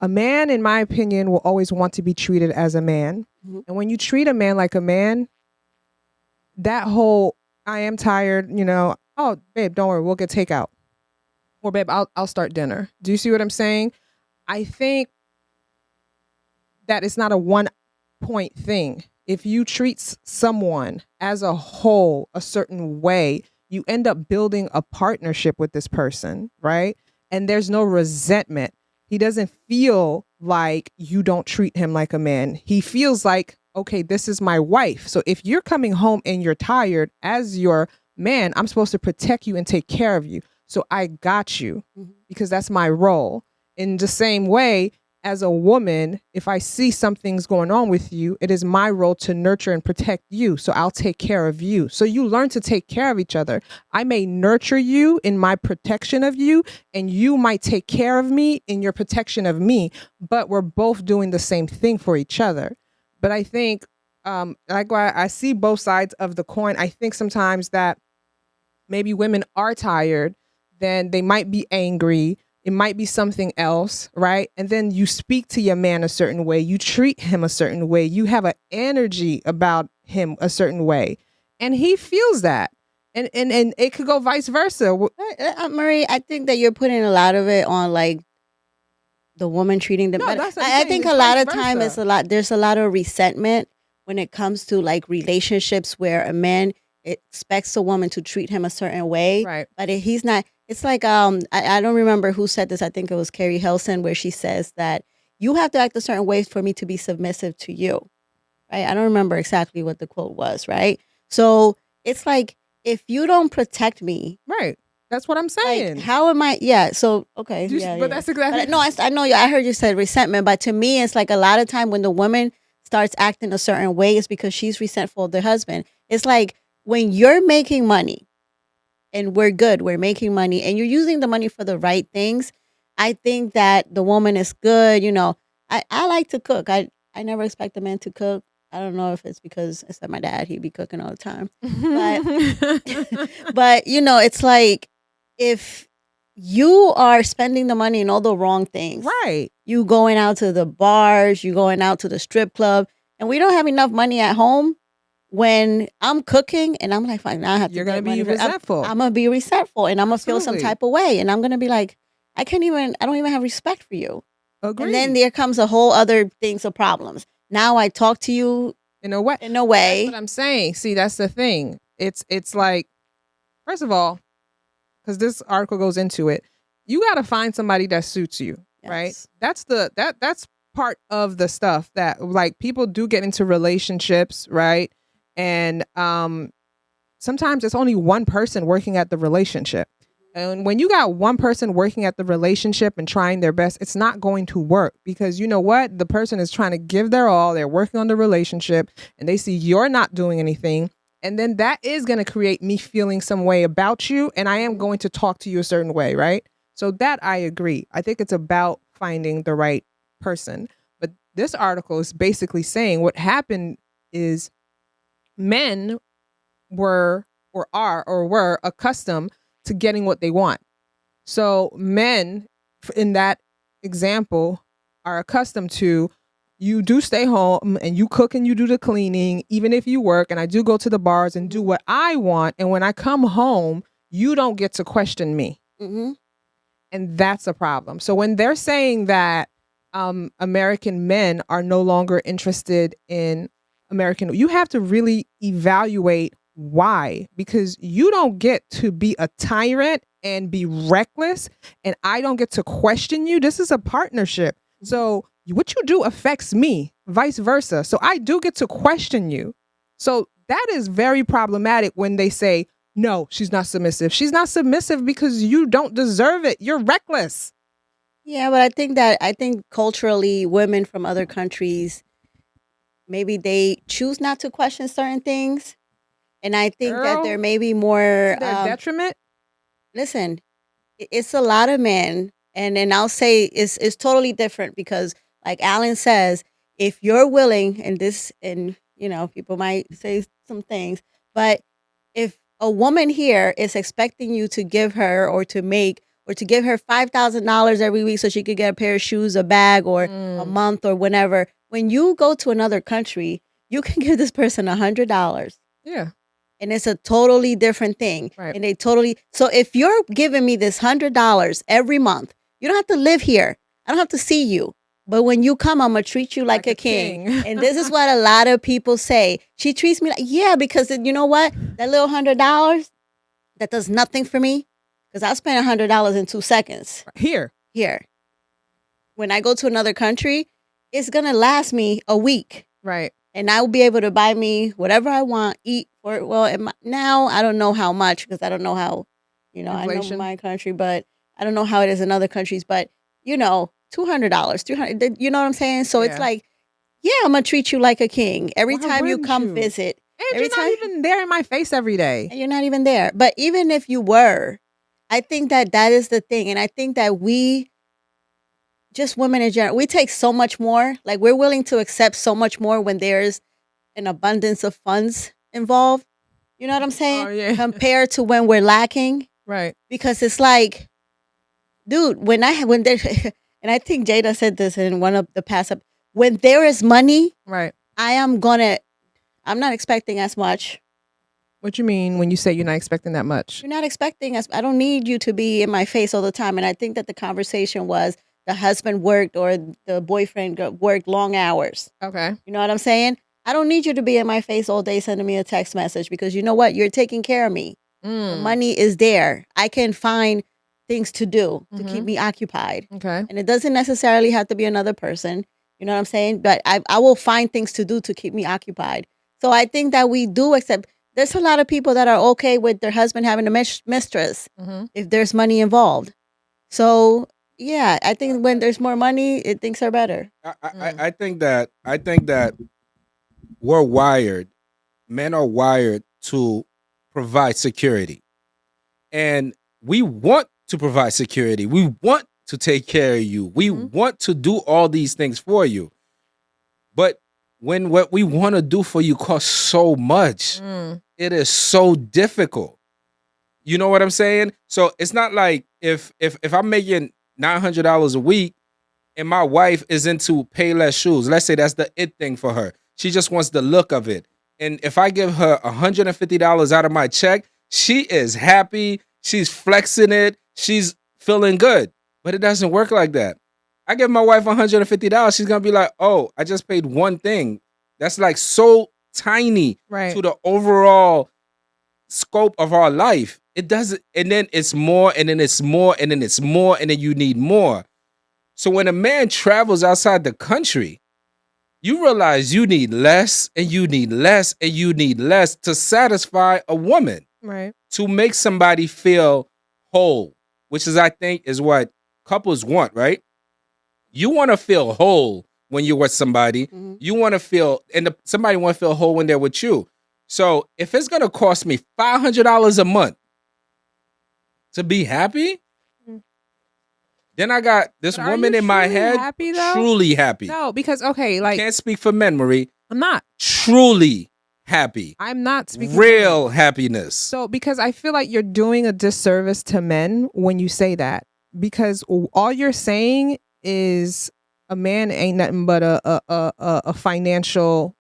A man, in my opinion, will always want to be treated as a man. Mhm. And when you treat a man like a man, that whole I am tired, oh babe, don't worry, we'll get takeout. Or babe, I'll start dinner. Do you see what I'm saying? I think that it's not a one point thing. If you treat someone as a whole a certain way, you end up building a partnership with this person, right? And there's no resentment. He doesn't feel like you don't treat him like a man. He feels like, okay, this is my wife. So if you're coming home and you're tired, as your man, I'm supposed to protect you and take care of you. So I got you because that's my role. In the same way, as a woman, if I see something's going on with you, it is my role to nurture and protect you. So I'll take care of you. So you learn to take care of each other. I may nurture you in my protection of you, and you might take care of me in your protection of me, but we're both doing the same thing for each other. But I think, like I see both sides of the coin. I think sometimes that maybe women are tired, then they might be angry. It might be something else, right? And then you speak to your man a certain way. You treat him a certain way. You have an energy about him a certain way. And he feels that. And it could go vice versa. Marie, I think that you're putting a lot of it on like the woman treating them. No, But that's what I'm I saying. think It's a lot vice of time versa. there's a lot of resentment when it comes to like relationships where a man expects a woman to treat him a certain way, Right. but he's not. It's like I don't remember who said this. I think it was Carrie Hilson, where she says that you have to act a certain way for me to be submissive to you. Right? I don't remember exactly what the quote was, right? So it's like if you don't protect me, Right. That's what I'm like saying. how am I? Yeah. So okay. Yeah. But Yeah. that's exactly. But no, I know. I heard you said resentment, but to me, it's like a lot of time when the woman starts acting a certain way, it's because she's resentful of the husband. It's like when you're making money and we're good, we're making money, and you're using the money for the right things. I think that the woman is good. I like to cook. I never expect a man to cook. I don't know if it's because except my dad, he'd be cooking all the time. But it's like if you are spending the money in all the wrong things, right. you going out to the bars, you going out to the strip club, and we don't have enough money at home. When I'm cooking and I'm like, fine, now I have to You're get going to money be for resentful. I'm gonna be resentful and I'm gonna feel some Absolutely. type of way, and I'm gonna be like, I don't even have respect for you. And then Agreed. there comes a whole other things of problems. Now I talk to you In a way. in a way. That's what I'm saying. See, that's the thing. It's like, first of all, because this article goes into it, you got to find somebody that suits you, right? Yes. That's part of the stuff that like people do get into relationships, right? And sometimes it's only one person working at the relationship. And when you got one person working at the relationship and trying their best, it's not going to work because you know what? The person is trying to give their all. They're working on the relationship and they see you're not doing anything. And then that is going to create me feeling some way about you. And I am going to talk to you a certain way, right? So that I agree. I think it's about finding the right person. But this article is basically saying what happened is men were or are or were accustomed to getting what they want. So men in that example are accustomed to you do stay home and you cook and you do the cleaning, even if you work, and I do go to the bars and do what I want. And when I come home, you don't get to question me. Mm-hmm. And that's a problem. So when they're saying that American men are no longer interested in American, you have to really evaluate why, because you don't get to be a tyrant and be reckless, and I don't get to question you. This is a partnership. So what you do affects me, vice versa. So I do get to question you. So that is very problematic when they say, no, she's not submissive. She's not submissive because you don't deserve it. You're reckless. Yeah, but I think culturally, women from other countries maybe they choose not to question certain things, and I think that there Girl, may be more. to their detriment. Listen, it's a lot of men, and I'll say it's totally different because, like Alan says, if you're willing, and people might say some things, but if a woman here is expecting you to give her or to make or to give her $5,000 every week so she could get a pair of shoes, a bag, or a month or whenever. When you go to another country, you can give this person $100. Yeah. And it's a totally different thing. Right. And so if you're giving me this $100 every month, you don't have to live here. I don't have to see you. But when you come, I'm going to treat you like a king. And this is what a lot of people say. She treats me like, yeah, because you know what? That little $100, that does nothing for me. Because I'll spend $100 in 2 seconds. Here. When I go to another country, it's going to last me a week. Right. And I will be able to buy me whatever I want, eat for it. Well, now I don't know how much because I don't know how, Inflation. I know my country, but I don't know how it is in other countries. But, $200, $300, you know what I'm saying? So it's like, yeah, I'm going to treat you like a king. Every time you come visit. And you're not even there in my face every day. And you're not even there. But even if you were, I think that is the thing. And I think that just women in general, we take so much more. Like we're willing to accept so much more when there's an abundance of funds involved. You know what I'm saying? Oh, yeah. Compared to when we're lacking. Right. Because it's like, dude, when there, and I think Jada said this in one of the past, when there is money, right, I'm not expecting as much. What you mean when you say you're not expecting that much? You're not expecting I don't need you to be in my face all the time. And I think that the conversation was, the husband worked or the boyfriend worked long hours. Okay. You know what I'm saying? I don't need you to be in my face all day sending me a text message because you know what? You're taking care of me. The money is there. I can find things to do to keep me occupied. Okay. And it doesn't necessarily have to be another person. You know what I'm saying? But I will find things to do to keep me occupied. So I think that we do accept. There's a lot of people that are okay with their husband having a mistress if there's money involved. So yeah, I think when there's more money, things are better. I think that we're wired. Men are wired to provide security, and we want to provide security. We want to take care of you. We want to do all these things for you. But when what we want to do for you costs so much, it is so difficult. You know what I'm saying? So it's not like if I'm making $900 a week and my wife is into Payless shoes. Let's say that's the it thing for her. She just wants the look of it. And if I give her $150 out of my check, she is happy. She's flexing it. She's feeling good. But it doesn't work like that. I give my wife $150. She's going to be like, oh, I just paid one thing. That's like so tiny to the overall scope of our life. It doesn't, and then it's more, and then it's more, and then it's more, and then you need more. So when a man travels outside the country, you realize you need less, and you need less, and you need less to satisfy a woman. Right. To make somebody feel whole, which is, I think, is what couples want, right? You want to feel whole when you're with somebody. You want to feel, and somebody want to feel whole when they're with you. So if it's going to cost me $500 a month to be happy, then I got this woman in my head happy, though? Truly happy. No, because, okay, like... Can't speak for men, Marie. I'm not. Truly happy. I'm not speaking real happiness. So, because I feel like you're doing a disservice to men when you say that. Because all you're saying is a man ain't nothing but a financial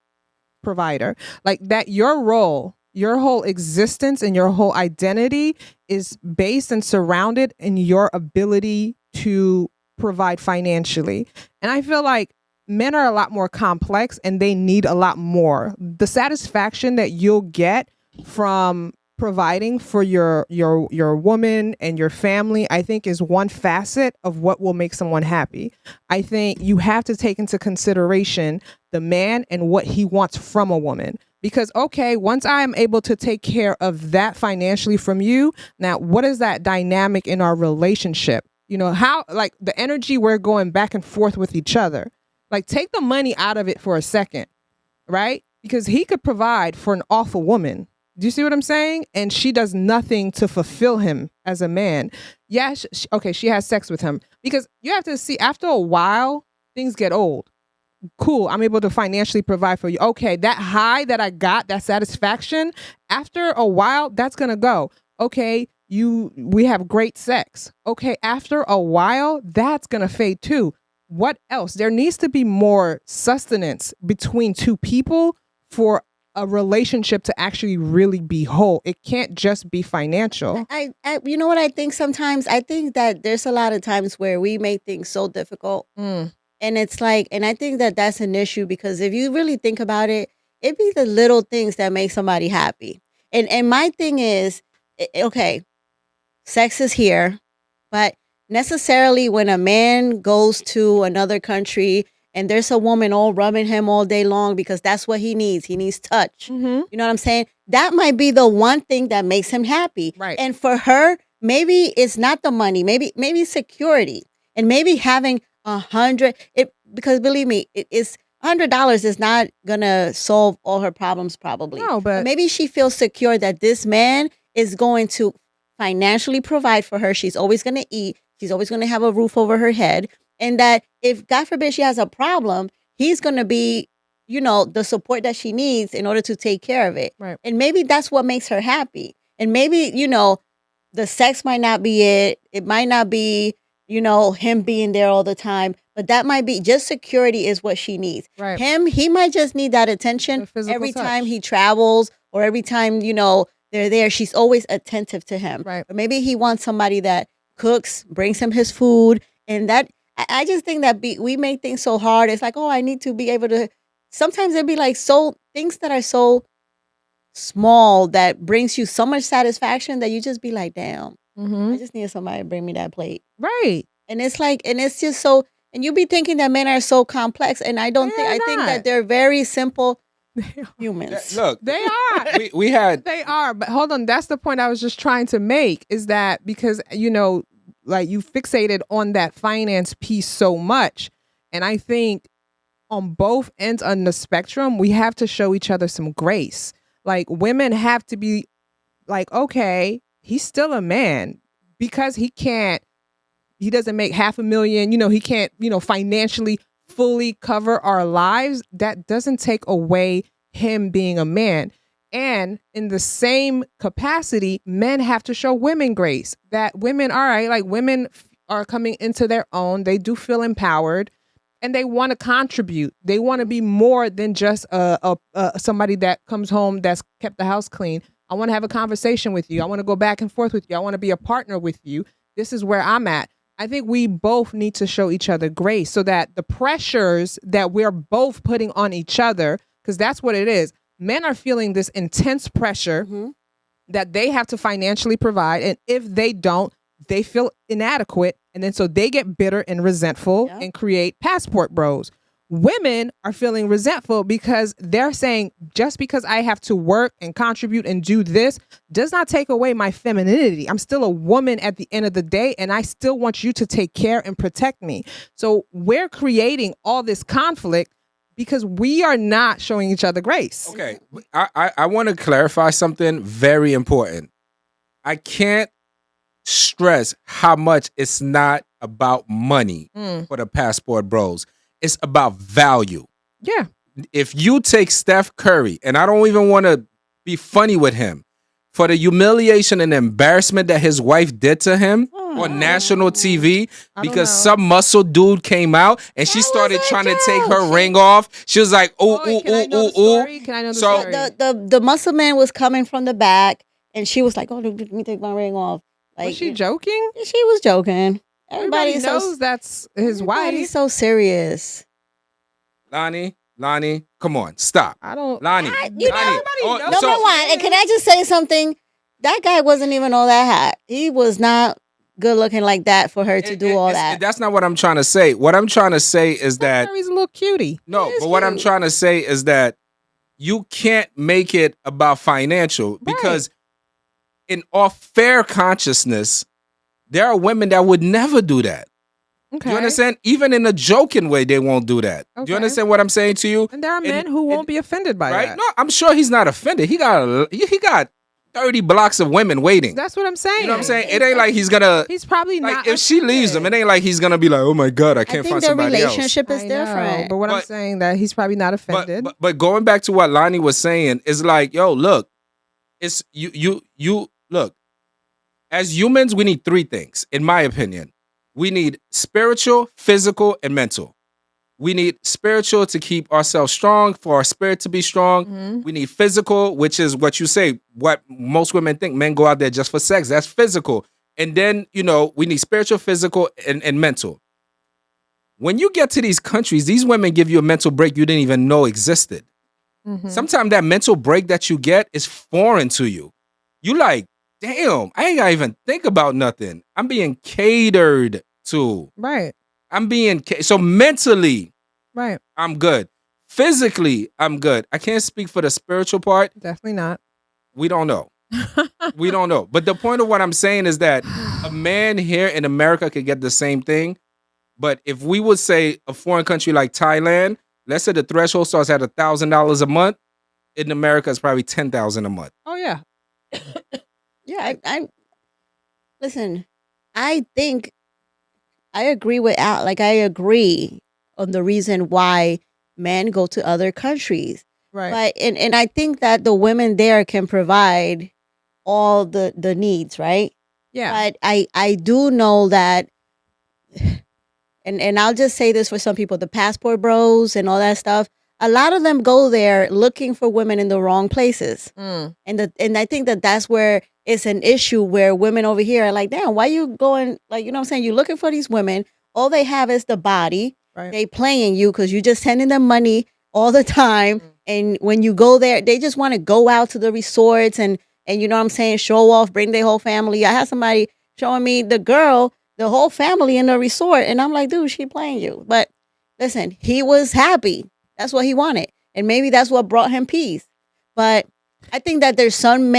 provider. Like that, your role, your whole existence and your whole identity is based and surrounded in your ability to provide financially. And I feel like men are a lot more complex and they need a lot more. The satisfaction that you'll get from providing for your woman and your family, I think, is one facet of what will make someone happy. I think you have to take into consideration the man and what he wants from a woman. Because, okay, once I am able to take care of that financially from you, now what is that dynamic in our relationship? You know, how, like, the energy we're going back and forth with each other. Like, take the money out of it for a second, right? Because he could provide for an awful woman. Do you see what I'm saying? And she does nothing to fulfill him as a man. Yeah, she has sex with him. Because you have to see, after a while, things get old. Cool, I'm able to financially provide for you. Okay, that high that I got, that satisfaction, after a while, that's going to go. Okay, we have great sex. Okay, after a while, that's gonna fade too. What else? There needs to be more sustenance between two people for a relationship to actually really be whole. It can't just be financial. You know what I think sometimes? I think that there's a lot of times where we make things so difficult. Mm. And it's like, and I think that that's an issue because if you really think about it, it'd be the little things that make somebody happy. And my thing is, okay, sex is here, but necessarily when a man goes to another country and there's a woman all rubbing him all day long because that's what he needs touch. Mm-hmm. You know what I'm saying? That might be the one thing that makes him happy. Right. And for her, maybe it's not the money, maybe security, and maybe having 100. Because believe me, it's $100 is not gonna solve all her problems probably. No, but maybe she feels secure that this man is going to financially provide for her. She's always going to eat. She's always going to have a roof over her head. And that if, God forbid, she has a problem, he's going to be, the support that she needs in order to take care of it. Right. And maybe that's what makes her happy. And maybe, the sex might not be it. It might not be, him being there all the time. But that might be just security is what she needs. Right. He might just need that attention every time he travels or every time, they're there. She's always attentive to him. Right. Or maybe he wants somebody that cooks, brings him his food. And that, I just think that we make things so hard. It's like, oh, I need to be able to, sometimes it'd be like things that are so small that brings you so much satisfaction that you just be like, damn, mm-hmm. I just need somebody to bring me that plate. Right. And it's like, and it's just so, and you be thinking that men are so complex. And I think that they're very simple humans. Look, they are. we had. They are. But hold on. That's the point I was just trying to make is that because, like you fixated on that finance piece so much. And I think on both ends on the spectrum, we have to show each other some grace. Like women have to be like, okay, he's still a man because he doesn't make $500,000, he can't, financially fully cover our lives. That doesn't take away him being a man. And in the same capacity, men have to show women grace. That women, all right, like women are coming into their own. They do feel empowered and they want to contribute. They want to be more than just somebody that comes home that's kept the house clean. I want to have a conversation with you. I want to go back and forth with you. I want to be a partner with you. This is where I'm at. I think we both need to show each other grace so that the pressures that we're both putting on each other, because that's what it is. Men are feeling this intense pressure Mm-hmm. that they have to financially provide. And if they don't, they feel inadequate. And then so they get bitter and resentful and create passport bros. Women are feeling resentful because they're saying, just because I have to work and contribute and do this does not take away my femininity. I'm still a woman at the end of the day, and I still want you to take care and protect me. So we're creating all this conflict because we are not showing each other grace. Okay, I want to clarify something very important. I can't stress how much it's not about money for the passport bros. It's about value. Yeah. If you take Steph Curry, and I don't even want to be funny with him, for the humiliation and embarrassment that his wife did to him on national TV because some muscle dude came out and she started trying to take her ring off. She was like, ooh. Can I know the story? The muscle man was coming from the back and she was like, oh, let me take my ring off. Like, was she joking? She was joking. Everybody knows that's his wife. Everybody's so serious. Lanie, come on, stop. I don't. Lanie, Everybody knows. Number one, and can I just say something? That guy wasn't even all that hot. He was not good looking like that for her to do all that. That's not what I'm trying to say. What I'm trying to say is that he's a little cutie. No, but what I'm trying to say is that you can't make it about financial because in all fair consciousness, there are women that would never do that. Okay. You understand? Even in a joking way, they won't do that. Okay. Do you understand what I'm saying to you? And there are men who won't be offended by that. No, I'm sure he's not offended. He got 30 blocks of women waiting. That's what I'm saying. You know what I'm saying? It ain't like he's gonna. He's probably like not. if she leaves him, it ain't like he's gonna be like, oh my god, I can't find somebody else. I think their relationship is different. But I'm saying that he's probably not offended. But going back to what Lanie was saying is like, yo, look, it's you look. As humans, we need three things, in my opinion. We need spiritual, physical, and mental. We need spiritual to keep ourselves strong, for our spirit to be strong. Mhm. We need physical, which is what you say, what most women think. Men go out there just for sex. That's physical. And then, we need spiritual, physical, and mental. When you get to these countries, these women give you a mental break you didn't even know existed. Mhm. Sometimes that mental break that you get is foreign to you. You like, damn, I ain't gotta even think about nothing. I'm being catered to. Right. So mentally, Right. I'm good. Physically, I'm good. I can't speak for the spiritual part. Definitely not. We don't know. We don't know. But the point of what I'm saying is that a man here in America could get the same thing. But if we would say a foreign country like Thailand, let's say the threshold starts at $1,000 a month. In America, it's probably $10,000 a month. Oh yeah. Yeah, I listen. I think I agree with Al. Like, I agree on the reason why men go to other countries. Right. But and I think that the women there can provide all the needs, right? Yeah. But I do know that, and I'll just say this for some people, the passport bros and all that stuff, a lot of them go there looking for women in the wrong places. Mm. And I think that that's where it's an issue, where women over here are like, damn, why you going, like, you know what I'm saying? You're looking for these women. All they have is the body. Right. They playing you because you're just sending them money all the time. Mm. And when you go there, they just want to go out to the resorts and you know what I'm saying, show off, bring their whole family. I had somebody showing me the whole family in the resort. And I'm like, dude, she playing you. But listen, he was happy. That's what he wanted. And maybe that's what brought him peace. But I think that there's some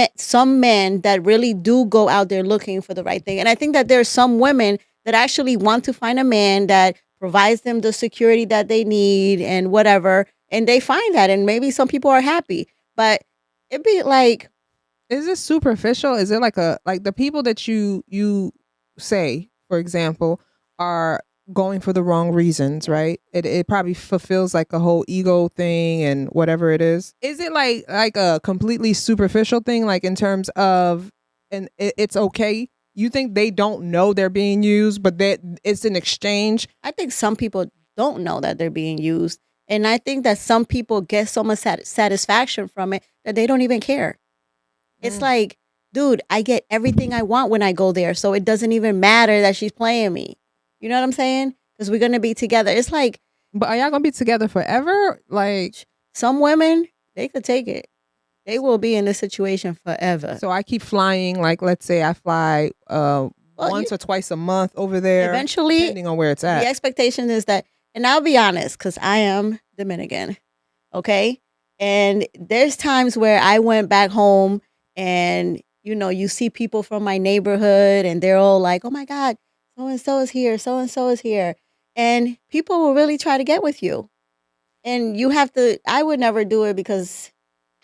men that really do go out there looking for the right thing. And I think that there's some women that actually want to find a man that provides them the security that they need and whatever. And they find that. And maybe some people are happy. But it'd be like, is it superficial? Is it like the people that you say, for example, are going for the wrong reasons, right? It probably fulfills like a whole ego thing and whatever it is. Is it like a completely superficial thing, like in terms of, and it's okay? You think they don't know they're being used, but that it's an exchange? I think some people don't know that they're being used. And I think that some people get so much satisfaction from it that they don't even care. It's like, dude, I get everything I want when I go there. So it doesn't even matter that she's playing me. You know what I'm saying? Because we're going to be together. It's like. But are y'all going to be together forever? Like, some women, they could take it. They will be in this situation forever. So I keep flying, like, let's say I fly once or twice a month over there. Eventually, depending on where it's at. The expectation is that, and I'll be honest, because I am Dominican. Okay? And there's times where I went back home and, you see people from my neighborhood and they're all like, oh my God, so-and-so is here, so-and-so is here. And people will really try to get with you. And you have to, I would never do it because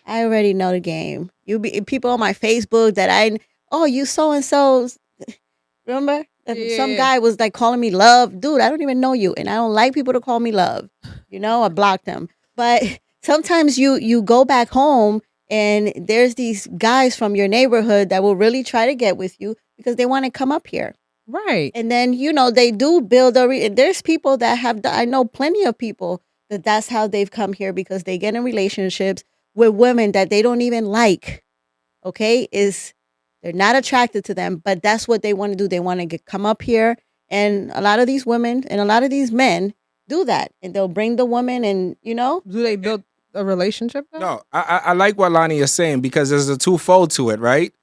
I already know the game. You be people on my Facebook that you so-and-so. Remember? Yeah. Some guy was like calling me love. Dude, I don't even know you. And I don't like people to call me love. I blocked them. But sometimes you go back home and there's these guys from your neighborhood that will really try to get with you because they want to come up here. Right. And then, they do build there's people that I know plenty of people that's how they've come here, because they get in relationships with women that they don't even like. Okay? They're not attracted to them, but that's what they want to do. They want to come up here. And a lot of these women and a lot of these men do that. And they'll bring the woman and, Do they build a relationship though? No, I like what Lanie is saying, because there's a twofold to it, right?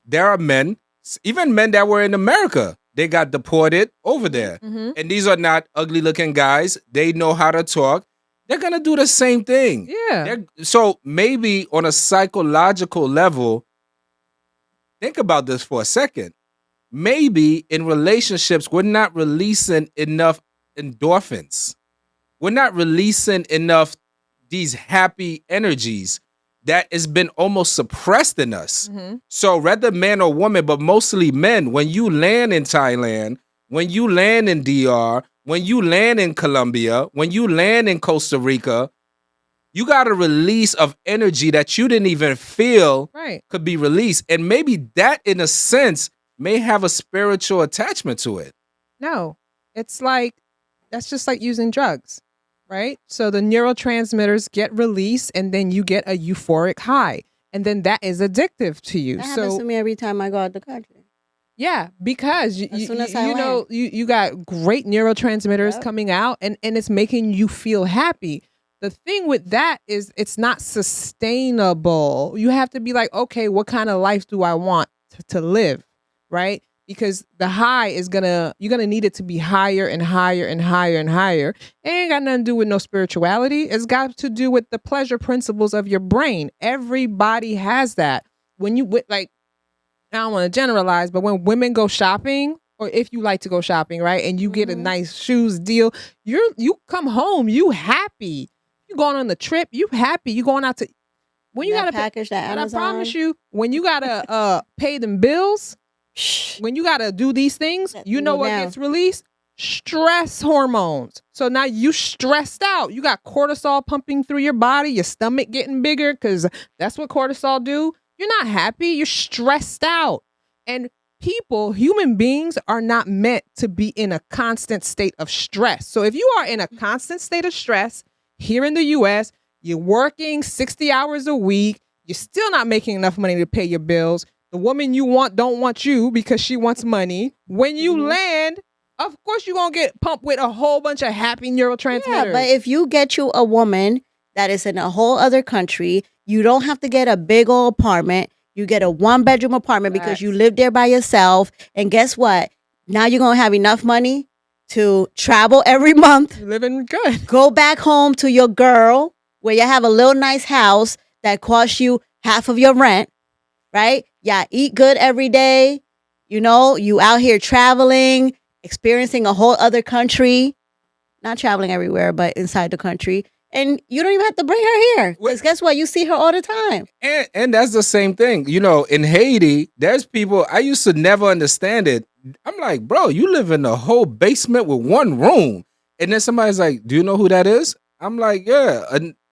There are men, even men that were in America, they got deported over there. Mm-hmm. And these are not ugly looking guys. They know how to talk. They're going to do the same thing. Yeah. So maybe on a psychological level, think about this for a second. Maybe in relationships, we're not releasing enough endorphins. We're not releasing enough these happy energies that has been almost suppressed in us. Mm-hmm. So whether man or woman, but mostly men, when you land in Thailand, when you land in DR, when you land in Colombia, when you land in Costa Rica, you got a release of energy that you didn't even feel Right. could be released. And maybe that, in a sense, may have a spiritual attachment to it. No, it's like, that's just like using drugs, right? So the neurotransmitters get released and then you get a euphoric high. And then that is addictive to you. That happens to me every time I go out the country. Yeah, because As soon as I know, you got great neurotransmitters coming out and it's making you feel happy. The thing with that is it's not sustainable. You have to be like, okay, what kind of life do I want to live, right? Because the high is you're gonna need it to be higher and higher and higher and higher. It ain't got nothing to do with no spirituality. It's got to do with the pleasure principles of your brain. Everybody has that. When you like, I don't want to generalize, but when women go shopping, or if you like to go shopping, right, and you get a nice shoes deal, you come home, you happy. You going on the trip, you happy. You going out to when you that gotta package that and Amazon. I promise you, when you gotta pay them bills, when you gotta do these things, you know what gets released? Stress hormones. So now you stressed out. You got cortisol pumping through your body, your stomach getting bigger because that's what cortisol do. You're not happy. You're stressed out. And human beings are not meant to be in a constant state of stress. So if you are in a constant state of stress here in the US, you're working 60 hours a week, you're still not making enough money to pay your bills. The woman you want don't want you because she wants money. When you land, of course you're going to get pumped with a whole bunch of happy neurotransmitters. Yeah, but if you get you a woman that is in a whole other country, you don't have to get a big old apartment. You get a 1-bedroom apartment because you live there by yourself. And guess what? Now you're going to have enough money to travel every month. You're living good. Go back home to your girl where you have a little nice house that costs you half of your rent, right? Yeah, eat good every day. You know, you out here traveling, experiencing a whole other country. Not traveling everywhere, but inside the country. And you don't even have to bring her here. Because guess what? You see her all the time. And that's the same thing. You know, in Haiti, there's people, I used to never understand it. I'm like, bro, you live in a whole basement with one room. And then somebody's like, do you know who that is? I'm like, yeah,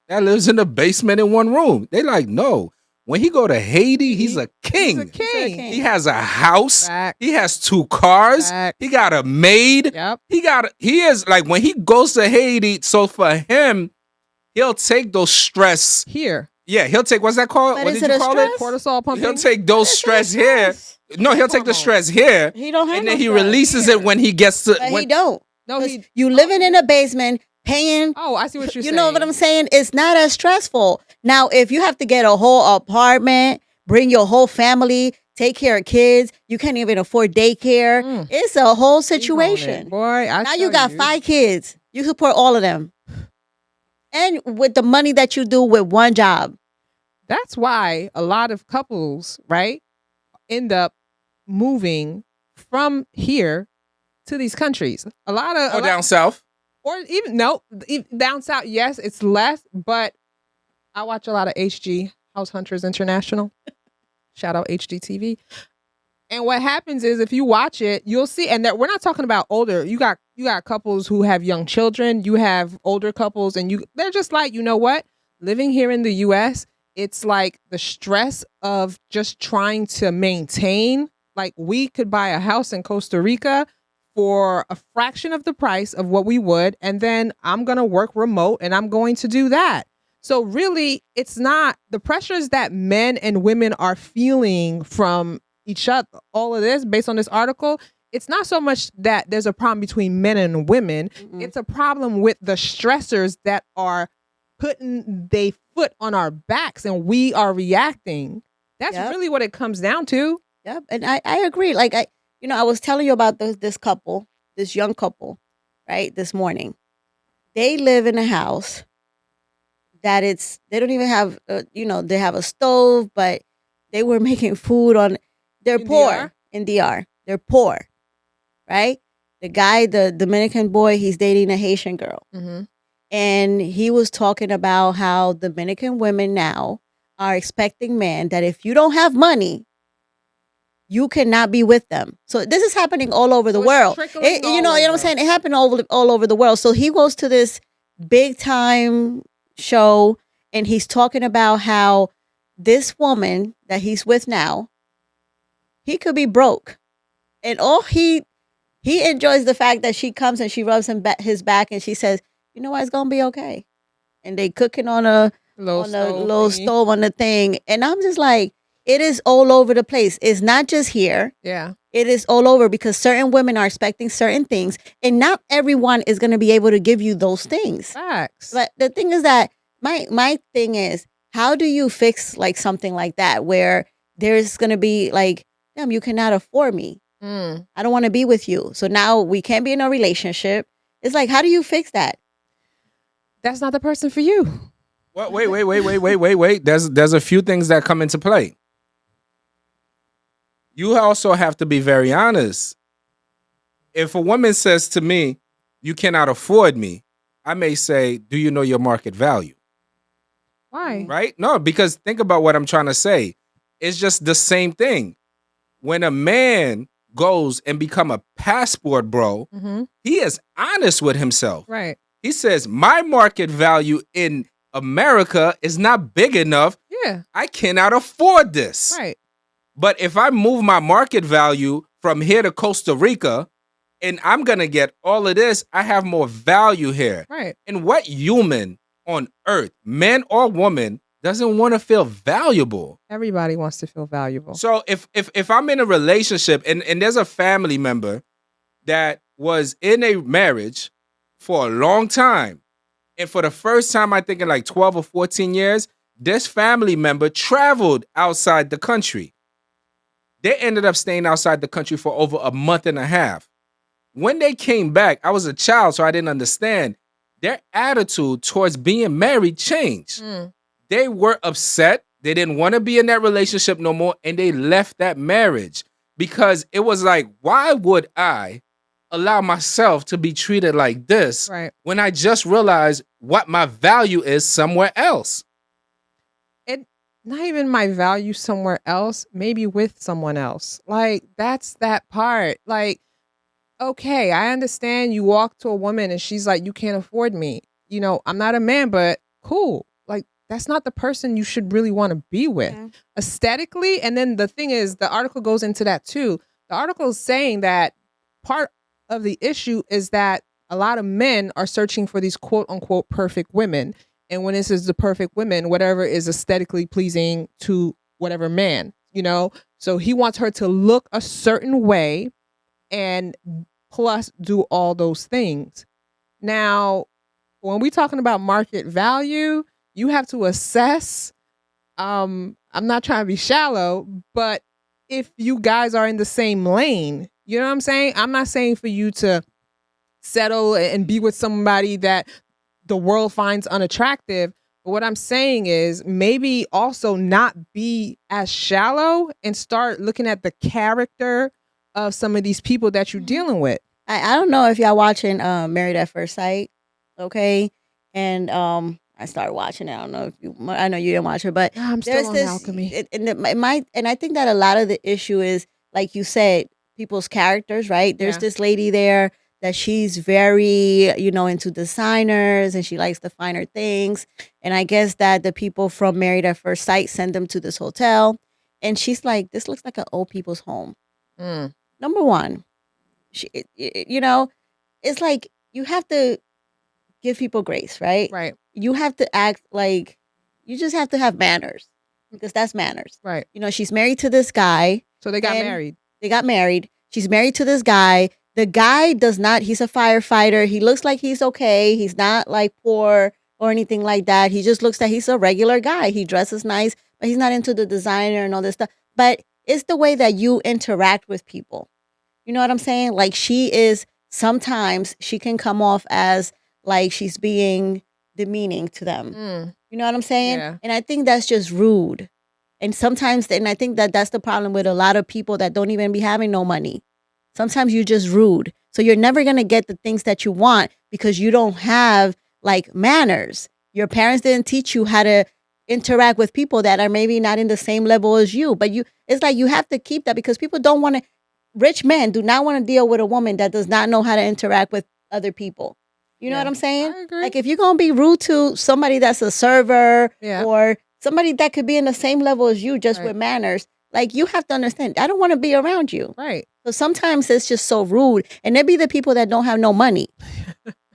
that lives in the basement in one room. They like, no. When he go to Haiti, he's a king. He's a king. He has a house. Fact. He has 2 cars. Fact. He got a maid. Yep. He is like, when he goes to Haiti, so for him, he'll take those stress here. Yeah, he'll take, what's that called? But What is did it you a call stress? it? Cortisol pumping. He'll take those stress here. No, he'll take the stress here. He don't have and no then he stress releases here. it when he gets to. But when, he don't. No, 'Cause he. you living in a basement, paying. Oh, I see what you're You saying. know what I'm saying? It's not as stressful. Now, if you have to get a whole apartment, bring your whole family, take care of kids, you can't even afford daycare. It's a whole situation. Boy, Now you got 5 kids. You support all of them. And with the money that you do with one job. That's why a lot of couples, right, end up moving from here to these countries. or down south. Or even down south. Yes, it's less, but I watch a lot of HG, House Hunters International. Shout out HGTV. And what happens is if you watch it, you'll see, and that we're not talking about older. You got couples who have young children. You have older couples, and they're just like, you know what? Living here in the U.S., it's like the stress of just trying to maintain. Like, we could buy a house in Costa Rica for a fraction of the price of what we would, and then I'm going to work remote and I'm going to do that. So really, it's not the pressures that men and women are feeling from each other, all of this based on this article. It's not so much that there's a problem between men and women. It's a problem with the stressors that are putting their foot on our backs and we are reacting. That's really what it comes down to. Yep. And I agree. Like, I was telling you about this couple, this young couple, right, this morning. They live in a house that they don't even have, they have a stove, but they were making food they're poor in DR. They're poor, right? The guy, the Dominican boy, he's dating a Haitian girl. And he was talking about how Dominican women now are expecting men that if you don't have money, you cannot be with them. So this is happening all over the world. You know what I'm saying? It happened all over the world. So he goes to this big time show and he's talking about how this woman that he's with now, he could be broke And all he enjoys the fact that she comes and she rubs his back and she says, you know what, it's gonna be okay. And they cooking on a little stove on the thing. And I'm just like, it is all over the place. It's not just here. Yeah. It is all over because certain women are expecting certain things, and not everyone is going to be able to give you those things. Facts. But the thing is that my thing is, how do you fix like something like that where there's going to be like, damn, you cannot afford me. I don't want to be with you. So now we can't be in a relationship. It's like, how do you fix that? That's not the person for you. Well, wait. There's a few things that come into play. You also have to be very honest. If a woman says to me, you cannot afford me, I may say, do you know your market value? Why? Right? No, because think about what I'm trying to say. It's just the same thing. When a man goes and become a passport bro, he is honest with himself. Right. He says, my market value in America is not big enough. Yeah. I cannot afford this. Right. But if I move my market value from here to Costa Rica and I'm going to get all of this, I have more value here. Right. And what human on earth, man or woman, doesn't want to feel valuable? Everybody wants to feel valuable. So if I'm in a relationship and there's a family member that was in a marriage for a long time, and for the first time, I think in like 12 or 14 years, this family member traveled outside the country. They ended up staying outside the country for over a month and a half. When they came back, I was a child, so I didn't understand. Their attitude towards being married changed. They were upset. They didn't want to be in that relationship no more, and they left that marriage because it was like, why would I allow myself to be treated like this when I just realized what my value is somewhere else? Not even my value somewhere else, maybe with someone else. Like, that's that part. Like, okay, I understand you walk to a woman and she's like, you can't afford me. You know, I'm not a man, but cool. Like, that's not the person you should really want to be with aesthetically. And then the thing is, the article goes into that too. The article is saying that part of the issue is that a lot of men are searching for these quote unquote perfect women. And when this is the perfect woman, whatever is aesthetically pleasing to whatever man, you know? So he wants her to look a certain way and plus do all those things. Now, when we're talking about market value, you have to assess, I'm not trying to be shallow, but if you guys are in the same lane, you know what I'm saying? I'm not saying for you to settle and be with somebody that the world finds unattractive. But what I'm saying is maybe also not be as shallow and start looking at the character of some of these people that you're dealing with. I don't know if y'all watching Married at First Sight, okay? And I started watching it. I don't know if you, I know you didn't watch it, but I'm still on alchemy. And I think that a lot of the issue is, like you said, people's characters, right? There's this lady there that she's very, into designers and she likes the finer things. And I guess that the people from Married at First Sight send them to this hotel. And she's like, this looks like an old people's home. Number one, it's like you have to give people grace, right? Right. You have to act like, you just have to have manners because that's manners. Right. She's married to this guy. So they got married. They got married. She's married to this guy. The guy he's a firefighter. He looks like he's okay. He's not like poor or anything like that. He just looks like he's a regular guy. He dresses nice, but he's not into the designer and all this stuff. But it's the way that you interact with people. You know what I'm saying? Like sometimes she can come off as like she's being demeaning to them. You know what I'm saying? Yeah. And I think that's just rude. And sometimes, and I think that that's the problem with a lot of people that don't even be having no money. Sometimes you're just rude. So you're never going to get the things that you want because you don't have like manners. Your parents didn't teach you how to interact with people that are maybe not in the same level as you. But it's like you have to keep that because people don't want to, rich men do not want to deal with a woman that does not know how to interact with other people. You know what I'm saying? I agree. Like if you're going to be rude to somebody that's a server Yeah. or somebody that could be in the same level as you just with manners, like you have to understand, I don't want to be around you. Right. So sometimes it's just so rude. And it be the people that don't have no money.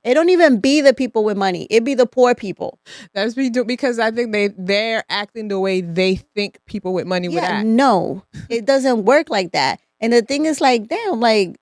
It don't even be the people with money. It be the poor people. That's because I think they're acting the way they think people with money would act. No, it doesn't work like that. And the thing is like, damn, like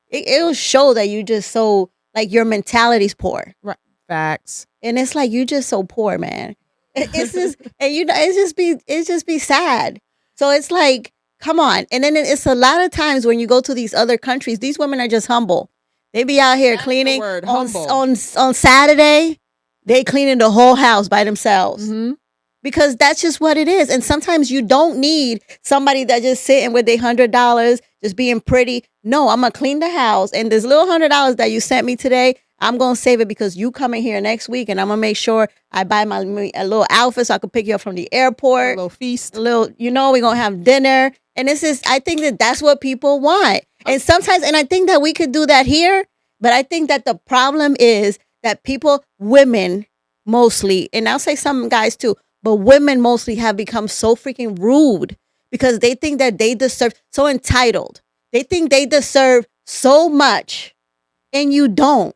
it'll show that you just so like your mentality's poor. Right. Facts. And it's like you just so poor, man. It's just and you know it's just be sad. So it's like, come on. And then it's a lot of times when you go to these other countries, these women are just humble. They be out here cleaning on Saturday. They cleaning the whole house by themselves. Mm-hmm. Because that's just what it is. And sometimes you don't need somebody that just sitting with their $100, just being pretty. No, I'm going to clean the house. And this little $100 that you sent me today, I'm going to save it because you coming here next week. And I'm going to make sure I buy a little outfit so I can pick you up from the airport. A little feast. We're going to have dinner. And I think that that's what people want. And sometimes, and I think that we could do that here. But I think that the problem is that women mostly, and I'll say some guys too, but women mostly have become so freaking rude because they think that they deserve, so entitled. They think they deserve so much and you don't.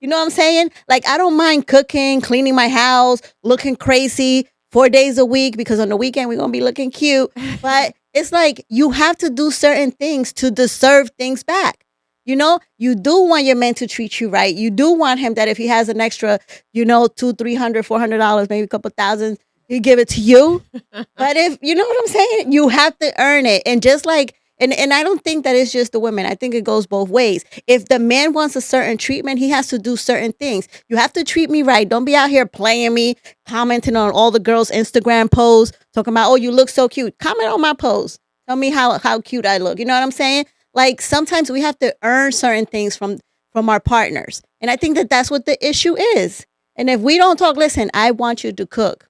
You know what I'm saying? Like, I don't mind cooking, cleaning my house, looking crazy 4 days a week because on the weekend we're going to be looking cute. But it's like you have to do certain things to deserve things back. You know, you do want your man to treat you right. You do want him that if he has an extra, $200, $300, $400, maybe a couple thousand, he give it to you. But if, you know what I'm saying? You have to earn it. And just like, and I don't think that it's just the women. I think it goes both ways. If the man wants a certain treatment, he has to do certain things. You have to treat me right. Don't be out here playing me, commenting on all the girls' Instagram posts, talking about, oh, you look so cute. Comment on my post. Tell me how cute I look. You know what I'm saying? Like, sometimes we have to earn certain things from our partners. And I think that that's what the issue is. And if we don't talk, listen, I want you to cook.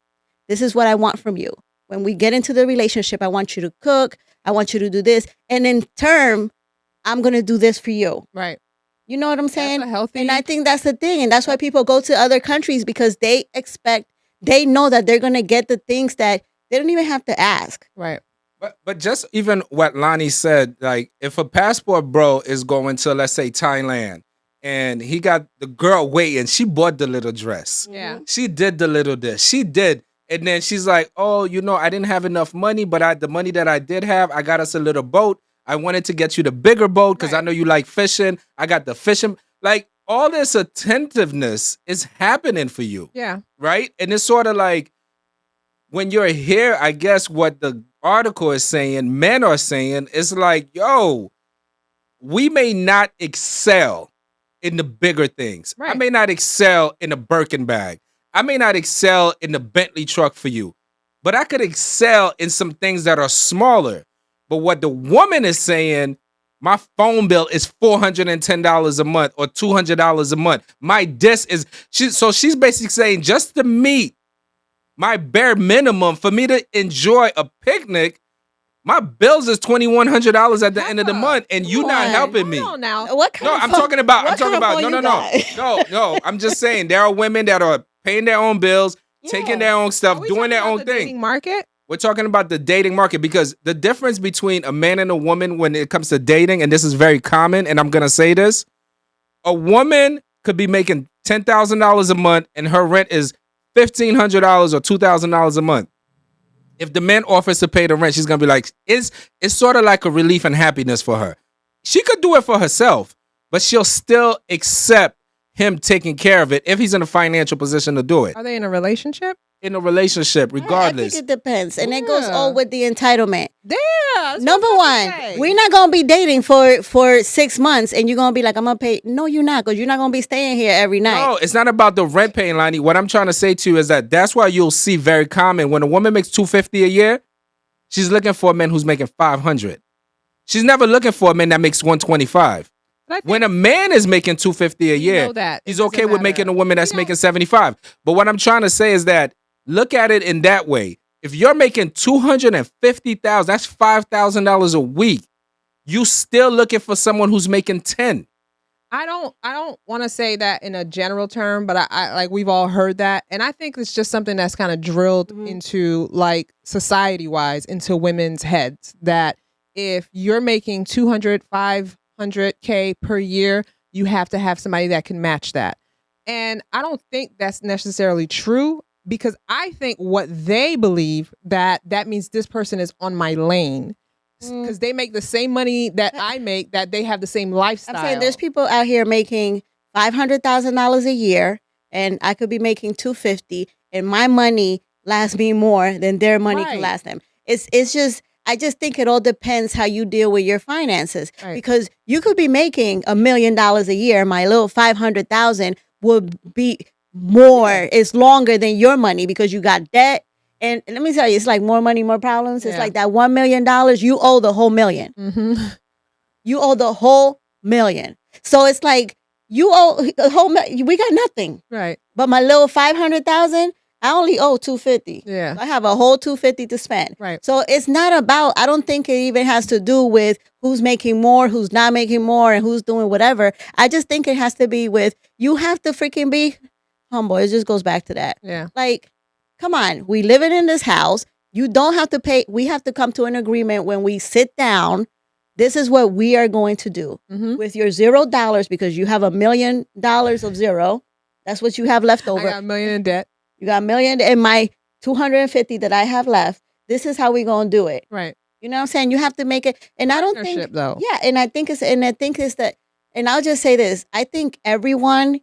This is what I want from you. When we get into the relationship, I want you to cook. I want you to do this. And in turn, I'm going to do this for you. Right. You know what I'm saying? That's a healthy. And I think that's the thing. And that's why people go to other countries because they know that they're going to get the things that they don't even have to ask. Right. But just even what Lanie said, like if a passport bro is going to, let's say, Thailand, and he got the girl waiting, she bought the little dress. Yeah. She did the little this. She did. And then she's like, oh, I didn't have enough money, but the money that I did have, I got us a little boat. I wanted to get you the bigger boat because I know you like fishing. I got the fishing. Like all this attentiveness is happening for you. Yeah. Right? And it's sort of like when you're here, I guess what the article is saying, men are saying, is like, yo, we may not excel in the bigger things. Right. I may not excel in a Birkin bag. I may not excel in the Bentley truck for you, but I could excel in some things that are smaller. But what the woman is saying, my phone bill is $410 a month or $200 a month. My disc is, so she's basically saying just to meet my bare minimum for me to enjoy a picnic, my bills is $2,100 at the end of the month, and you not helping me. Hold on now. What kind No, of I'm phone- talking about. what kind of phone you got? No. I'm just saying there are women that are paying their own bills, taking their own stuff, Are we doing talking their about own the thing. dating market? We're talking about the dating market because the difference between a man and a woman when it comes to dating, and this is very common, and I'm gonna say this: a woman could be making $10,000 a month, and her rent is $1,500 or $2,000 a month. If the man offers to pay the rent, she's gonna be like, it's sort of like a relief and happiness for her. She could do it for herself, but she'll still accept him taking care of it if he's in a financial position to do it. Are they in a relationship? In a relationship, regardless. I think it depends. And it goes all with the entitlement. Yeah. Number one, we're not going to be dating for 6 months and you're going to be like, I'm going to pay. No, you're not, because you're not going to be staying here every night. No, it's not about the rent paying, Lanie. What I'm trying to say to you is that's why you'll see very common when a woman makes $250 a year, she's looking for a man who's making $500. She's never looking for a man that makes $125. When a man is making $250 a year, he's okay with making a woman that's making $75. But what I'm trying to say is that look at it in that way. If you're making $250,000, that's $5,000 a week. You still looking for someone who's making 10. I don't want to say that in a general term, but I like we've all heard that, and I think it's just something that's kind of drilled into like society wise into women's heads that if you're making 200, 500K per year, you have to have somebody that can match that. And I don't think that's necessarily true, because I think what they believe that means this person is on my lane, because they make the same money that I make, that they have the same lifestyle. I'm saying there's people out here making $500,000 a year, and I could be making $250,000, and my money lasts me more than their money can last them. It's just, I just think it all depends how you deal with your finances, because you could be making $1 million a year. My little 500,000 would be more. It's longer than your money because you got debt. And let me tell you, it's like more money, more problems. It's like that $1 million, you owe the whole million. You owe the whole million. So it's like you owe a whole million. We got nothing. Right. But my little 500,000, I only owe 250. Yeah. I have a whole 250 to spend. Right. So it's not about, I don't think it even has to do with who's making more, who's not making more, and who's doing whatever. I just think it has to be with, you have to freaking be humble. It just goes back to that. Yeah. Like, come on, we living in this house. You don't have to pay. We have to come to an agreement when we sit down. This is what we are going to do with your $0, because you have $1 million of zero. That's what you have left over. I got $1 million in debt. You got $1 million, and my 250 that I have left. This is how we gonna do it. Right. You know what I'm saying? You have to make it. And I don't think, though. yeah. And I think it's that. And I'll just say this: I think everyone,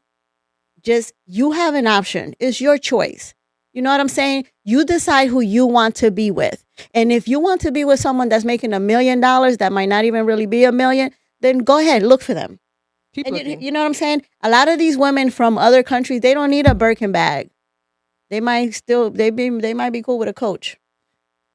just, you have an option. It's your choice. You know what I'm saying? You decide who you want to be with. And if you want to be with someone that's making $1 million that might not even really be $1 million, then go ahead, look for them. Keep looking. You know what I'm saying? A lot of these women from other countries, they don't need a Birkin bag. They might might be cool with a Coach.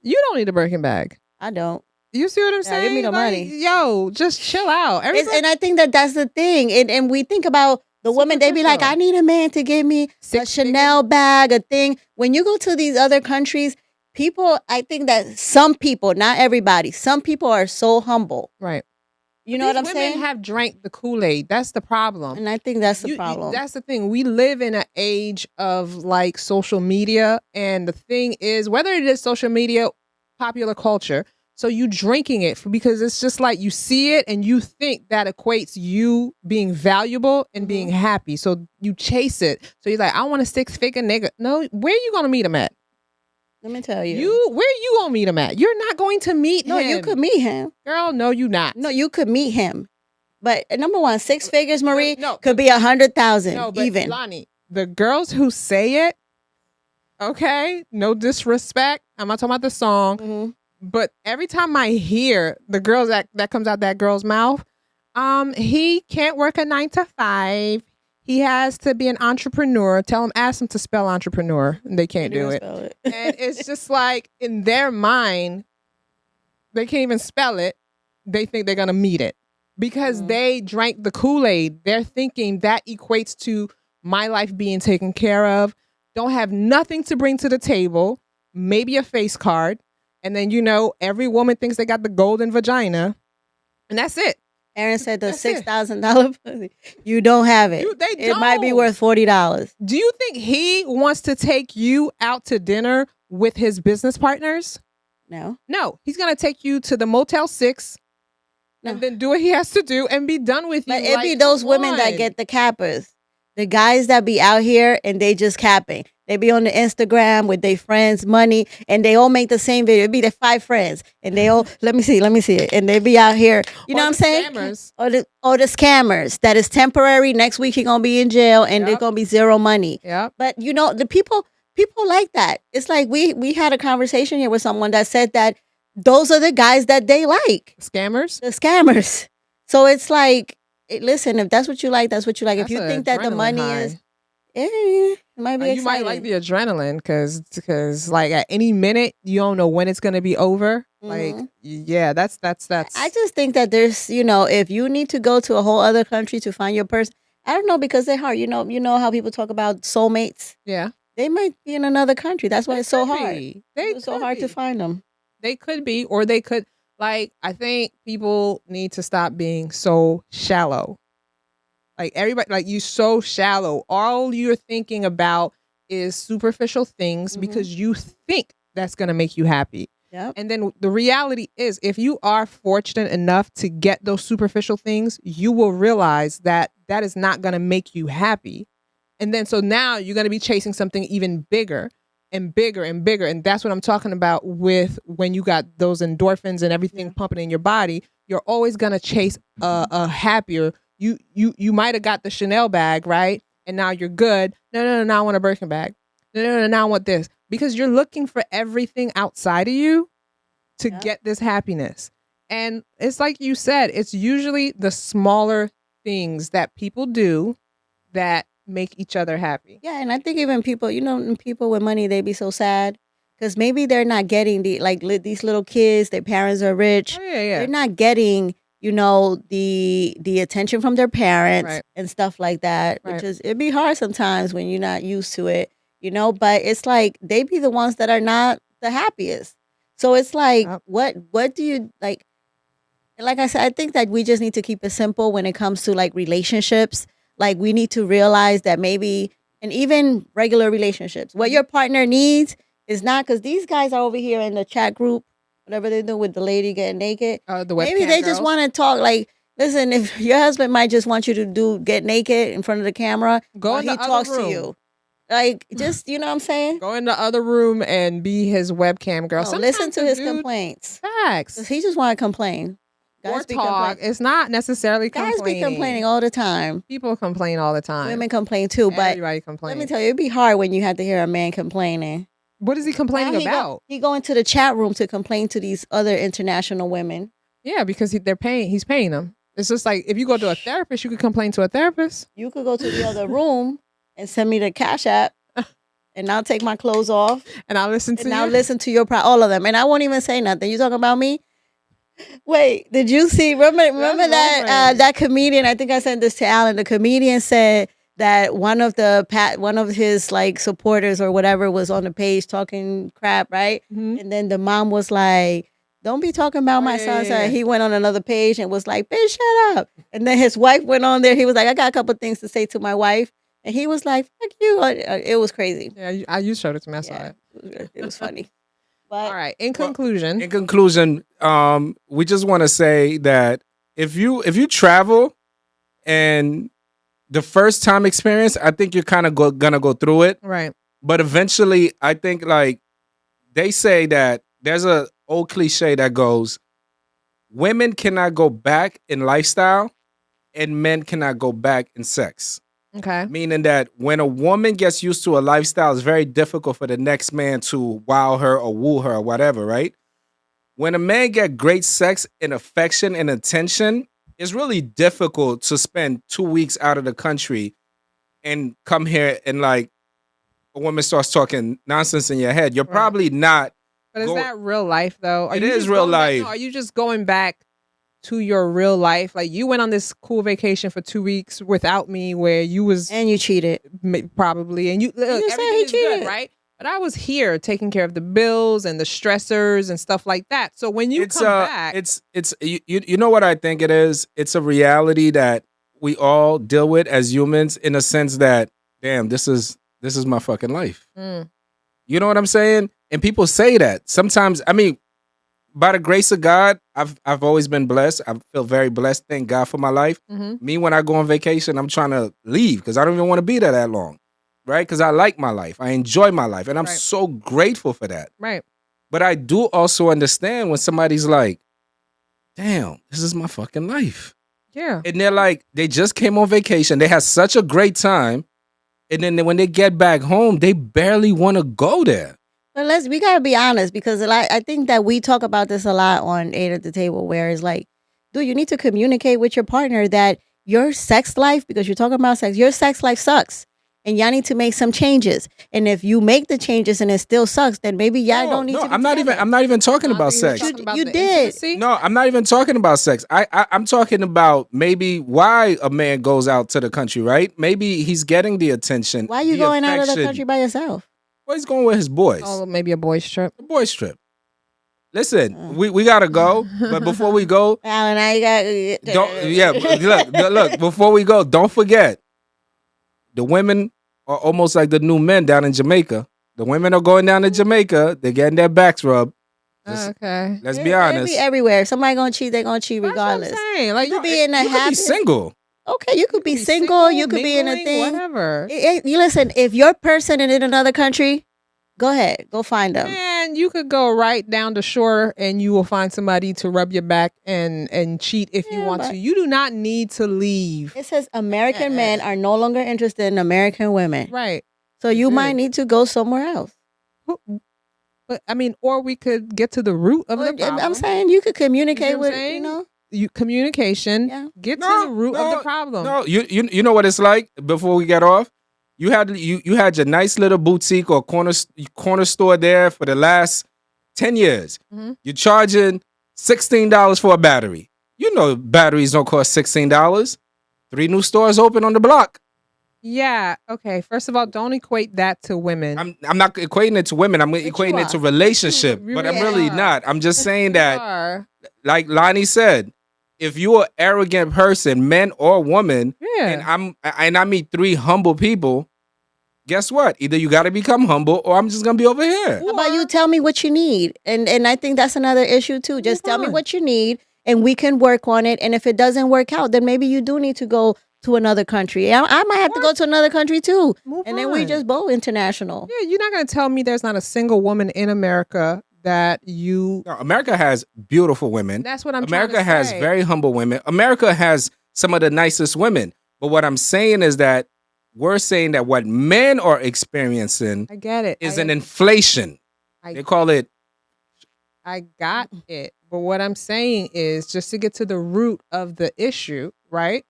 You don't need a Birkin bag. I don't. You see what I'm saying? Give me the money. Yo, just chill out. And I think that's the thing. And we think about the women, they be like, I need a man to give me a Chanel bag, a thing. When you go to these other countries, people, I think that some people, not everybody, some people are so humble. Right. You know what I'm saying? Women have drank the Kool-Aid. That's the problem. And I think that's the problem. That's the thing. We live in an age of like social media. And the thing is, whether it is social media, popular culture, so you drinking it because it's just like you see it and you think that equates you being valuable and being happy. So you chase it. So you're like, I want a 6-figure nigga. No, where you going to meet him at? Let me tell you. Where you going to meet him at? You're not going to meet him. No, you could meet him. Girl, no, you not. No, you could meet him. But number one, 6 figures, Marie, No, could be 100,000 no, but even. Lanie, the girls who say it, okay, no disrespect. I'm not talking about the song. But every time I hear the girls that comes out that girl's mouth, he can't work a 9 to 5. He has to be an entrepreneur. Ask him to spell entrepreneur. And they can't do it. And it's just like in their mind, they can't even spell it. They think they're going to meet it because they drank the Kool-Aid. They're thinking that equates to my life being taken care of. Don't have nothing to bring to the table. Maybe a face card. And then, every woman thinks they got the golden vagina. And that's it. Aaron said the $6,000 pussy. You don't have it. It might be worth $40. Do you think he wants to take you out to dinner with his business partners? No. No. He's going to take you to the Motel 6 and then do what he has to do and be done with you. But it be those women that get the cappers. The guys that be out here and they just capping. They be on the Instagram with their friends' money and they all make the same video. It be their 5 friends and they all, let me see it. And they be out here, you know what I'm saying? Scammers. Or the scammers that is temporary. Next week he gonna be in jail and there's gonna be zero money. Yep. But the people like that. It's like we had a conversation here with someone that said that those are the guys that they like. Scammers? The scammers. So it's like, listen, if that's what you like, that's what you like. That's if you think that the money is, it might be exciting. You might like the adrenaline because like at any minute you don't know when it's gonna be over. Like, yeah, that's. I just think that there's, if you need to go to a whole other country to find your person, I don't know, because they're hard. You know how people talk about soulmates. Yeah, they might be in another country. That's why it's so hard. It's so hard to find them. They could be, or they could. Like, I think people need to stop being so shallow. Like everybody, like you so shallow. All you're thinking about is superficial things because you think that's gonna make you happy. Yep. And then the reality is, if you are fortunate enough to get those superficial things, you will realize that that is not going to make you happy. And then so now you're going to be chasing something even bigger and bigger and bigger. And that's what I'm talking about with when you got those endorphins and everything pumping in your body. You're always going to chase a happier. You might have got the Chanel bag, right? And now you're good. No, now I want a Birkin bag. No, now I want this. Because you're looking for everything outside of you to get this happiness. And it's like you said, it's usually the smaller things that people do that make each other happy. Yeah, and I think even people, people with money, they be so sad because maybe they're not getting these little kids. Their parents are rich. Oh, yeah. They're not getting, the attention from their parents Right. and stuff like that. Right. Which is it'd be hard sometimes when you're not used to it, But it's like they be the ones that are not the happiest. So it's like, what do you like? Like I said, I think that we just need to keep it simple when it comes to like relationships. Like we need to realize that maybe, and even regular relationships, what your partner needs is not, because these guys are over here in the chat group, whatever they do with the lady getting naked. Maybe they just want to talk. Like, listen, if your husband might just want you to get naked in front of the camera, go in the he other talks room. to you. Like, just, you know what I'm saying? Go in the other room and be his webcam girl. No, listen to his complaints. Facts. He just want to complain. Or talk. It's not necessarily complaining. Guys be complaining all the time. People complain all the time. Women complain too, but everybody complains. Let me tell you, it'd be hard when you have to hear a man complaining. What is he complaining about? He go into the chat room to complain to these other international women. Yeah, because he's paying them. It's just like if you go to a therapist, you could complain to a therapist. You could go to the other room and send me the Cash App, and I'll take my clothes off and I'll listen to your all of them, and I won't even say nothing. You talking about me? Wait, did you see? Remember that comedian? I think I sent this to Alan. The comedian said that one of his like supporters or whatever was on the page talking crap, right? Mm-hmm. And then the mom was like, "Don't be talking about my son." So he went on another page and was like, "Bitch, shut up." And then his wife went on there. He was like, "I got a couple things to say to my wife," and he was like, "Fuck you." It was crazy. Yeah, you showed it to me. I saw it. It was funny. But, all right. In conclusion, we just want to say that if you travel and the first time experience, I think you're kind of gonna go through it, right? But eventually, I think like they say that there's a old cliche that goes, women cannot go back in lifestyle, and men cannot go back in sex. Okay. Meaning that when a woman gets used to a lifestyle, it's very difficult for the next man to wow her or woo her or whatever, right? When a man get great sex and affection and attention, it's really difficult to spend 2 weeks out of the country and come here and like a woman starts talking nonsense in your head. You're probably not. But is that real life though? It is real life. Are you just going back to your real life? Like you went on this cool vacation for 2 weeks without me where you was. And you cheated. Probably. And you everything is good, right? But I was here taking care of the bills and the stressors and stuff like that. So when you come back. It's you know what I think it is? It's a reality that we all deal with as humans in a sense that, damn, this is my fucking life. Mm. You know what I'm saying? And people say that. Sometimes, I mean, by the grace of God, I've always been blessed. I feel very blessed. Thank God for my life. Mm-hmm. Me, when I go on vacation, I'm trying to leave because I don't even want to be there that long, right? Because I like my life. I enjoy my life. And I'm so grateful for that. Right. But I do also understand when somebody's like, damn, this is my fucking life. Yeah. And they're like, they just came on vacation. They had such a great time. And then when they get back home, they barely want to go there. But we gotta be honest, because I think that we talk about this a lot on Eight at the Table, where it's like, dude, you need to communicate with your partner that your sex life, because you're talking about sex, your sex life sucks, and y'all need to make some changes. And if you make the changes and it still sucks, then maybe y'all don't need to. I'm not even talking about sex. You did. No, I'm not even talking about sex. I'm talking about maybe why a man goes out to the country, right? Maybe he's getting the attention. Why are you going out of the country by yourself? Well, he's going with his boys. Oh, maybe a boys trip. A boys trip. Listen, we gotta go, but before we go, Alan, I got. Look. Before we go, don't forget, the women are almost like the new men down in Jamaica. The women are going down to Jamaica. They're getting their backs rubbed. Okay. Let's be It'll honest. be everywhere. Somebody gonna cheat, they're gonna cheat That's what I'm regardless. saying. Like, You could be in a You could be happy. single. Okay, you could be single. You could be in a mingling, thing. whatever. You listen. If your person is in another country, go ahead, go find them. And you could go right down the shore and you will find somebody to rub your back and cheat if you Yeah, want but- to. You do not need to leave. It says American men are no longer interested in American women. Right. So you Good. might need to go somewhere else. But I mean, or we could get to the root of the Well, problem. I'm saying you could communicate You see what I'm with, saying? Communication. Yeah. Get to the root of the problem. No, you know what it's like. Before we get off, you had your nice little boutique or corner store there for the last 10 years. Mhm. You're charging $16 for a battery. You know batteries don't cost $16. 3 new stores open on the block. Yeah. Okay. First of all, don't equate that to women. I'm not equating it to women. I'm you equating it to are. relationship. You But I'm really really are. not. I'm just saying You that, are. like Lanie said, if you're an arrogant person, man or woman, Yeah. and I meet 3 humble people, guess what? Either you got to become humble, or I'm just gonna be over here. How about you tell me what you need? And I think that's another issue too. Just tell me on. what you need and we can work on it. And if it doesn't work out, then maybe you do need to go to another country. I might have to go to another country too. Move And then we on. just both international. Yeah, you're not going to tell me there's not a single woman in America that you. No, America has beautiful women. That's what I'm America trying to has say. very humble women. America has some of the nicest women. But what I'm saying is that we're saying that what men are experiencing I get it. is an inflation. I- They call it. I got it. But what I'm saying is just to get to the root of the issue, right?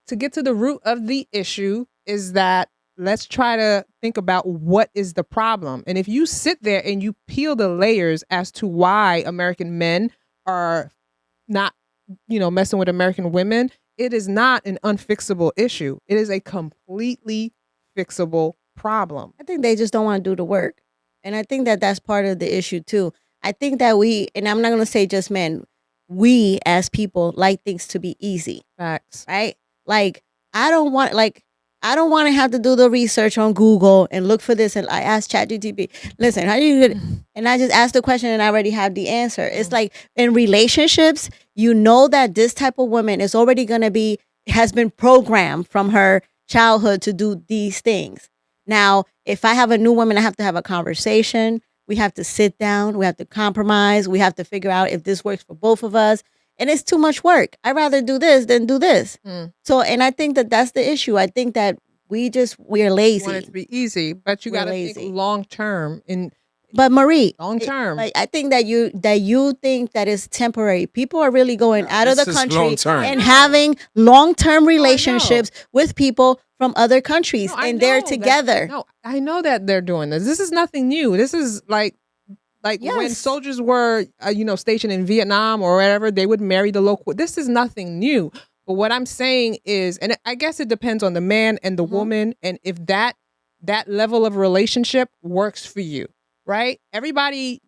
To get to the root of the issue is that let's try to think about what is the problem. And if you sit there and you peel the layers as to why American men are not, messing with American women, it is not an unfixable issue. It is a completely fixable problem. I think they just don't want to do the work. And I think that that's part of the issue too. I think that and I'm not going to say just men, we as people like things to be easy, Facts. right? Like, I don't want to have to do the research on Google and look for this. And I asked ChatGPT, listen, how do you get it? And I just asked the question and I already have the answer. It's like in relationships, you know that this type of woman is already going to has been programmed from her childhood to do these things. Now, if I have a new woman, I have to have a conversation. We have to sit down. We have to compromise. We have to figure out if this works for both of us. And it's too much work. I'd rather do this than do this. Mm. So, and I think that that's the issue. I think that we're You lazy. want it to be easy, but you We're got to lazy. think long term. But Marie, Long term. like I think that you think that is temporary. People are really going out of this the is country long-term. and having long-term relationships with people from other countries, No, I and they're know that- together. No, I know that they're doing this. This is nothing new. This is like when Yes. soldiers were, stationed in Vietnam or wherever, they would marry the local. This is nothing new. But what I'm saying is, and I guess it depends on the man and the woman, and if that level of relationship works for you, right? Everybody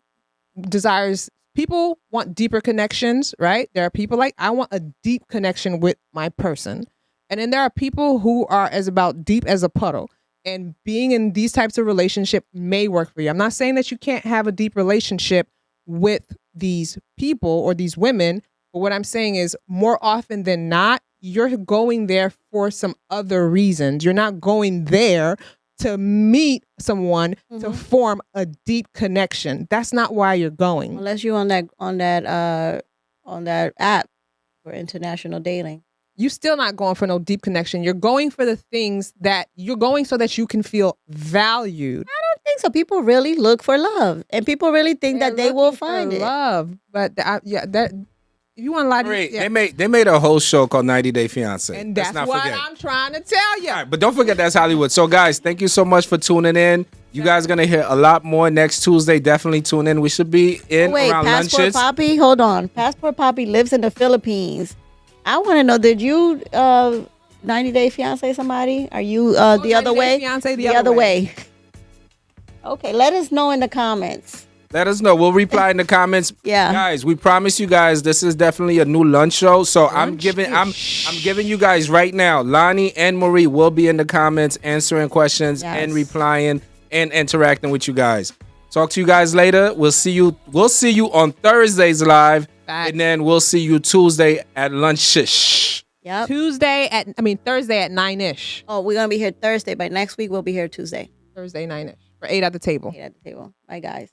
people want deeper connections, right? There are people like, I want a deep connection with my person. And then there are people who are as about deep as a puddle. And being in these types of relationship may work for you. I'm not saying that you can't have a deep relationship with these people or these women, but what I'm saying is more often than not, you're going there for some other reasons. You're not going there to meet someone to form a deep connection. That's not why you're going. Unless you're on that app for international dating. You're still not going for no deep connection. You're going for the things that you're going so that you can feel valued. I think so. People really look for love, and people really think that they will looking for find it. love. But that if you want to lie to Great. me, They made a whole show called 90 Day Fiance. and Let's that's not what forget. I'm trying to tell you. All right, but don't forget that's Hollywood. So guys, thank you so much for tuning in. You guys gonna hear a lot more next Tuesday. Definitely tune in. We should be in Wait, around Passport lunches. Poppy, hold on. Passport Poppy lives in the Philippines. I want to know, did you 90 Day Fiance somebody? Are you the 90 other Day way? Fiancé the other way. Okay, let us know in the comments. Let us know. We'll reply in the comments. Yeah. Guys, we promise you guys this is definitely a new lunch show. So I'm giving you guys right now. Lanie and Marie will be in the comments answering questions Yes. and replying and interacting with you guys. Talk to you guys later. We'll see you on Thursdays live. Facts. And then we'll see you Tuesday at lunch-ish. Yep. Thursday at 9ish. Oh, we're gonna be here Thursday, but next week we'll be here Tuesday. Thursday 9ish for 8 at the table. 8 at the table. Bye, guys.